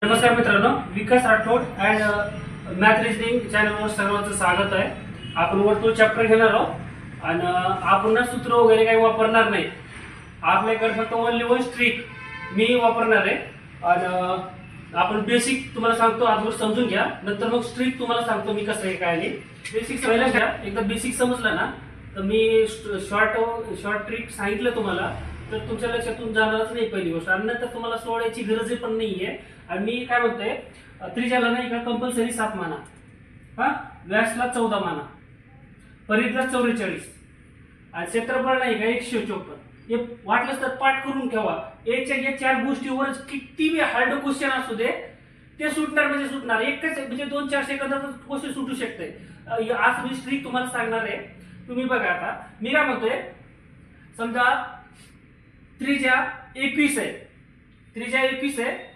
नमस्कार मित्रांनो, विकास Rathod and math reasoning चॅनलवर सर्वांचं स्वागत आहे. आपण वर्तुळ चॅप्टर घेणार आहोत आणि आपण ना सूत्र वगैरे काही वापरणार नाही. आपल्याकडे फक्त ओनली वन स्ट्रिक मी वापरणार आहे आणि आपण बेसिक तुम्हाला सांगतो, अगोदर समजून घ्या, नंतर मग स्ट्रिक तुम्हाला सांगतो मी कसं आहे काय नाही. बेसिक पहिला घ्या, एकदा बेसिक समजलं ना तर मी शॉर्ट ट्रिक सांगितलं तुम्हाला तर तुमच्या लक्षातून जाणारच नाही पहिली गोष्ट, आणि नंतर तुम्हाला सोडायची गरज पण नाहीये. आणि मी काय म्हणतोय, त्रिज्याला नाही का कंपल्सरी 7 माना, व्यासला 14 माना, परिघला 44 आणि क्षेत्रफळ नाही का 154. हे वाटलंच तर पाठ करून ठेवा. याच्या या 4 गोष्टीवर किती हार्ड क्वेश्चन असू दे ते सुटणार म्हणजे सुटणार. एकच म्हणजे 2-4 सेकंदात क्वेश्चन सुटू शकते. आज मी स्ट्रिक तुम्हाला सांगणार आहे. तुम्ही बघा, आता मी काय म्हणतोय, समजा त्रिज्या 21 आहे, त्रिज्या 21 आहे,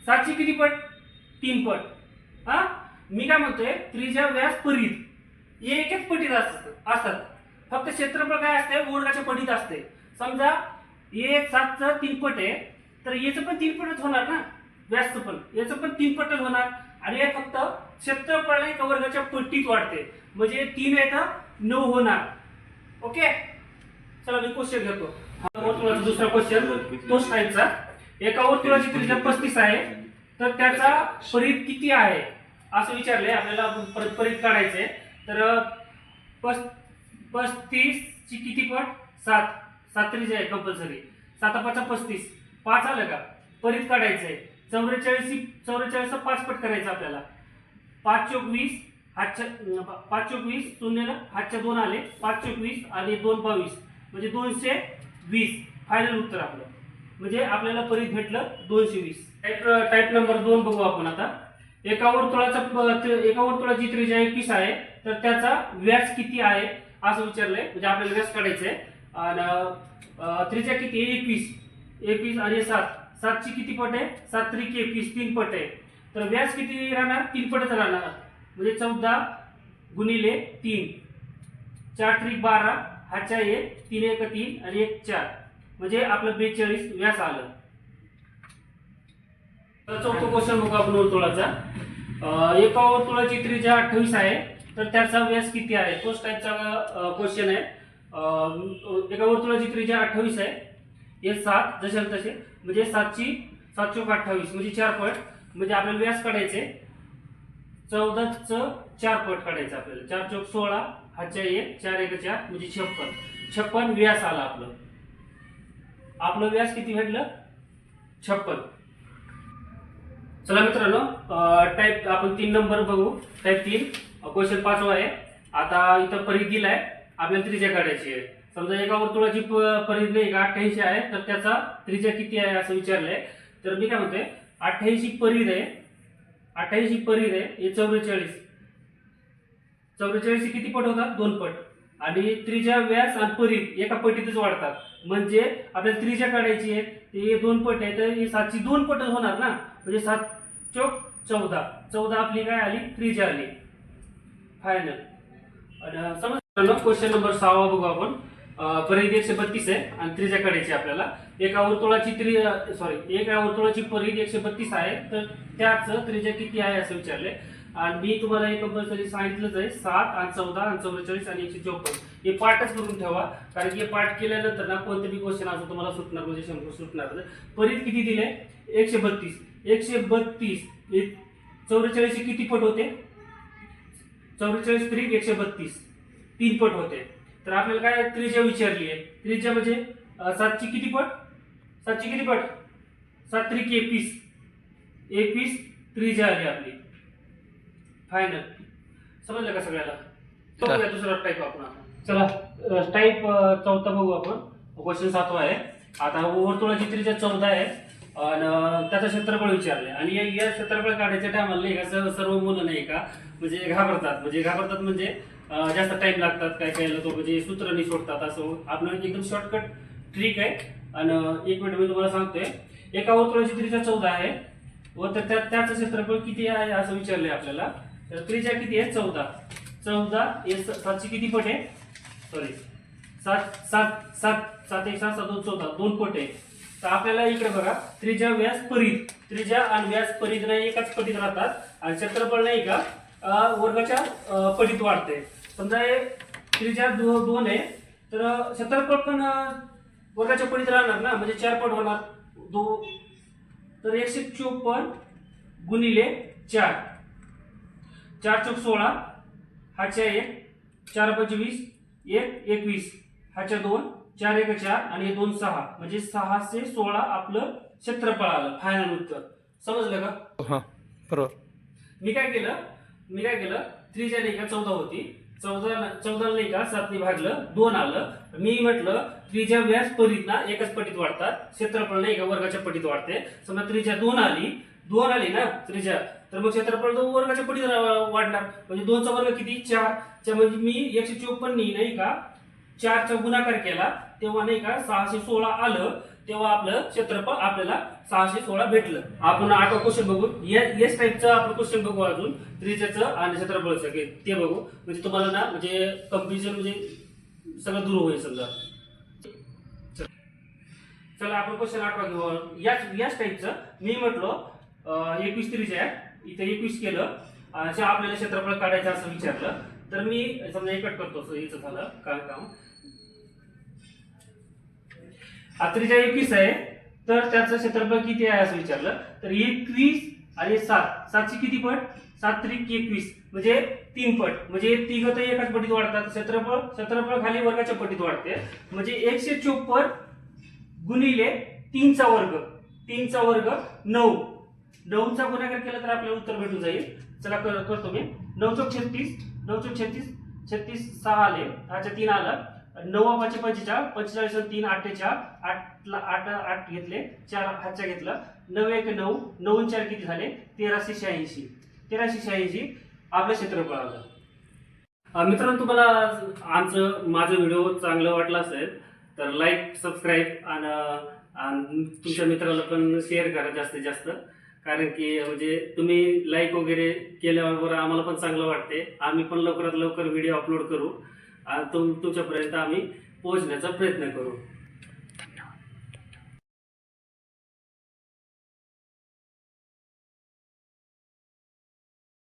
7ची किती पट? 3 पट. मी काय म्हणतोय, त्रिज्या व्यास परिघ हे एकच पटीत असतात. फक्त क्षेत्रफळ काय असते, वर्गाच्या पटीत असते. समजा हे 7चं 3 पट आहे तर याचं पण 3 पटच होणार ना, व्यासचं पण याचं पण 3 पटच होणार. आणि हे फक्त क्षेत्रफळ नाही का वर्गाच्या पट्टीत वाढते, म्हणजे 3 आहे तर 9 होणार. ओके, चला मी क्वेश्चन घेतो. वर्तुळाचा दुसरा क्वेश्चन तोच टाईपचा. एका वर्तुळाची त्रिज्या 35 आहे तर त्याचा परिघ किती आहे असं विचारलंय आपल्याला. परिघ काढायचंय तर 35 ची किती पट? 7 त्रिज्या आहे कंपल्सरी. 7×5 = 35. 5 आलं का? परिघ काढायचंय. 44 5 पट करायचं आपल्याला. 5×4 = 20, 5×4 = 20, शून्याला हातच्या 2 आले, 5×4 = 20 आणि 2 = 22 म्हणजे 220. फायनल उत्तर आपलं, म्हणजे आपल्याला परिघ भेटलं 220. टाइप नंबर 2 बघू आपण आता. एका वर्तुळाची त्रिज्या 21 आहे तर त्याचा व्यास किती आहे असं विचारलंय. म्हणजे आपल्याला व्यास काढायचंय आणि त्रिज्या किती आहे? 21 आणि 7ची किती पट आहे? 7 × 3 = 21, 3 पट आहे. तर व्यास किती राहणार? 3 पटच राहणार, म्हणजे 14 × 3, 4 × 3 = 12, हातच्या 1, 3 × 1 = 3 आणि 1 = 4, म्हणजे आपलं 42 व्यास आलं. चौथा क्वेश्चन बघू आपण वर्तुळाचा. एका वर्तुळाची त्रिज्या 28 आहे तर त्याचा व्यास किती आहे? तोच टाईपचा क्वेश्चन आहे. एका वर्तुळाची त्रिज्या 28 आहे, हे 7 जसे तसे, म्हणजे 7 चोक 28 म्हणजे 4 पट. म्हणजे आपल्याला व्यास काढायचे 14चं 4 पट काढायचं आपल्याला. 4 चोक 16, हातच्या 1, 4 × 1 = 4 म्हणजे 56 व्यास आला आपलं. आपलं व्यास किती भेटलं? 56. चला मित्रांनो, टाइप आपण 3 नंबर बघू. टाइप 3 क्वेश्चन 5वा आहे. आता इथं परिघ दिलाय, आपल्याला त्रिज्या काढायची आहे. समजा एका वर्तुळाची परिघ नाही का 88 आहे तर त्याचा त्रिज्या किती आहे असं विचारलंय. तर मी काय म्हणतोय, 88 परिघ आहे, 88 परिघ आहे, हे 44. 44 किती पट होतात? 2 पट. आणि त्रिज्या व्यास आणि परिघ एका पटीतच वाढतात, म्हणजे आपल्याला त्रिज्या काढायची आहे. ते 2 पट आहे तर हे 7ची 2 पटच होणार ना, म्हणजे 7 चोक 14 आपली काय आली? त्रिज्या आली. फायनल. समजलं. क्वेश्चन नंबर 6 बघू आपण. परिघ 132 आहे आणि त्रिज्या काढायची आपल्याला. एका वर्तुळाची परिघ 132 आहे तर त्याच त्रिज्या किती आहे असं विचारले. आणि मी तुम्हाला हे कंपल्सरी सांगितलंच आहे, 7 आणि 14 आणि 44 आणि 154 हे पाठच करून ठेवा, कारण की हे पाठ केल्यानंतर ना कोणतेही क्वेश्चन असं तुम्हाला सुटणार म्हणजे 100 सुटणार. परिघ किती दिले? 132. 132 44 किती पट होते? 44 × 132 3 पट होते. तर आपल्याला काय त्रिज्या विचारली आहे. त्रिज्या म्हणजे 7ची किती पट? 7 × 3 = 21 त्रिज्या आली आपली. फायनल. समजलं का सगळ्याला? बघूया दुसरा टाईप आपण. चला टाईप 4 बघू आपण. क्वेश्चन 7वा आहे. आता वर्तुळाची त्रिज्या 14 आहे आणि त्याचं क्षेत्रफळ विचारले. आणि या क्षेत्रफळ काढायच्या टायमाला नाही का सर्व मुलं नाही का म्हणजे घाबरतात म्हणजे जास्त टाइम लागतात. काय लोक म्हणजे सूत्रांनी सोडतात. असं आपण एकदम शॉर्टकट ट्रिक आहे. आणि 1 मिनिट मी तुम्हाला सांगतोय. एका वर्तुळाची त्रिज्या 14 आहे व त्याचं क्षेत्रफळ किती आहे असं विचारलंय आपल्याला. तर त्रिज्या किती आहे? 14 हे 7ची किती पट आहे? सॉरी 7 1 7 7 2 14 2 पट आहे. तर आपल्याला इकडे बघा त्रिज्या व्यास परिघ, त्रिज्या आणि व्यास परिघ नाही एकाच पटीत राहतात आणि क्षेत्रफळ नाही का वर्गाच्या पटीत वाढते. समजा हे त्रिज्या 2 आहे तर क्षेत्रफळ पण वर्गाच्या पटीत राहणार ना, म्हणजे 4 पट होणार 2. तर 154 गुणिले 4, 4 चौक 16, हाच्या 1, 4 25, 1 21, हाच्या 2, 4 1 4 आणि हे 2 6, म्हणजे 616 आपलं क्षेत्रफळ आलं फायनल उत्तर. समजलं का? हां बरोबर. मी काय केलं त्रिज्या नाही का 14 होती, 14 नाही का 7 ने भागलं 2 आलं. मी म्हटलं त्रिज्या व्यास परिघ ना एकाच पटीत वाढतात, क्षेत्रफळ नाही का वर्गाच्या पटीत वाढते. समजा त्रिज्या 2 आली ना त्रिज्या, तर मग क्षेत्रफळ 2 वर्गाच्या पटीत वाढणार. म्हणजे 2 चा वर्ग किती 4 च्या, म्हणजे मी 154 नाही का 4 चा गुणाकार केला तेव्हा नाही का 616 आलं, तेव्हा आपलं क्षेत्रफळ आपल्याला 616 भेटलं. आपण 8वा क्वेश्चन बघू. याच टाईपचा आपण क्वेश्चन बघू अजून त्रिज्याचं आणि क्षेत्रफळाचं ते बघू. म्हणजे तुम्हाला ना म्हणजे कन्फ्युजन म्हणजे सगळं दूर होईल समजा. चला आपण क्वेश्चन 8वा घेऊ. याच टाईपचं मी म्हटलो 21 त्रिज्या आहे, इथे 21 केलं आणि आपल्याला क्षेत्रफळ काढायचं असं विचारलं. तर मी समजा हे कट करतो, याचं झालं काय काम. हा त्रिज्या 21 आहे तर त्याचं क्षेत्रफळ किती आहे असं विचारलं. तर 21 आणि 7 ची किती पट, 7 त्रिक 21 म्हणजे 3 पट, म्हणजे तिघ तर एकाच पटीत वाढतात. क्षेत्रफळ खाली वर्गाच्या पटीत वाढते. म्हणजे 154 गुणिले 3 चा वर्ग, 3 चा वर्ग 9, 9 चा गुणाकार केला तर आपल्याला उत्तर भेटून जाईल. चला करतो मी. 9 चौक 36, 9 चौक 36, 36 6 आले, अच्छा 3 आलं. 9 5 45, 45 3 48, 8 घेतले, 4 हातच्या घेतलं, 9 1 9, 9 4 किती झाले 1386, 1386 आपलं क्षेत्रफळ आलं. मित्रांनो तुम्हाला माझं व्हिडिओ चांगलं वाटलं असेल तर लाईक सबस्क्राईब आणि तुमच्या मित्राला पण शेअर करा जास्तीत जास्त, कारण की म्हणजे तुम्ही लाईक वगैरे केल्यावर आम्हाला पण चांगलं वाटते. आम्ही पण लवकरात लवकर व्हिडिओ अपलोड करू आणि तुमच्यापर्यंत आम्ही पोहोचण्याचा प्रयत्न करू.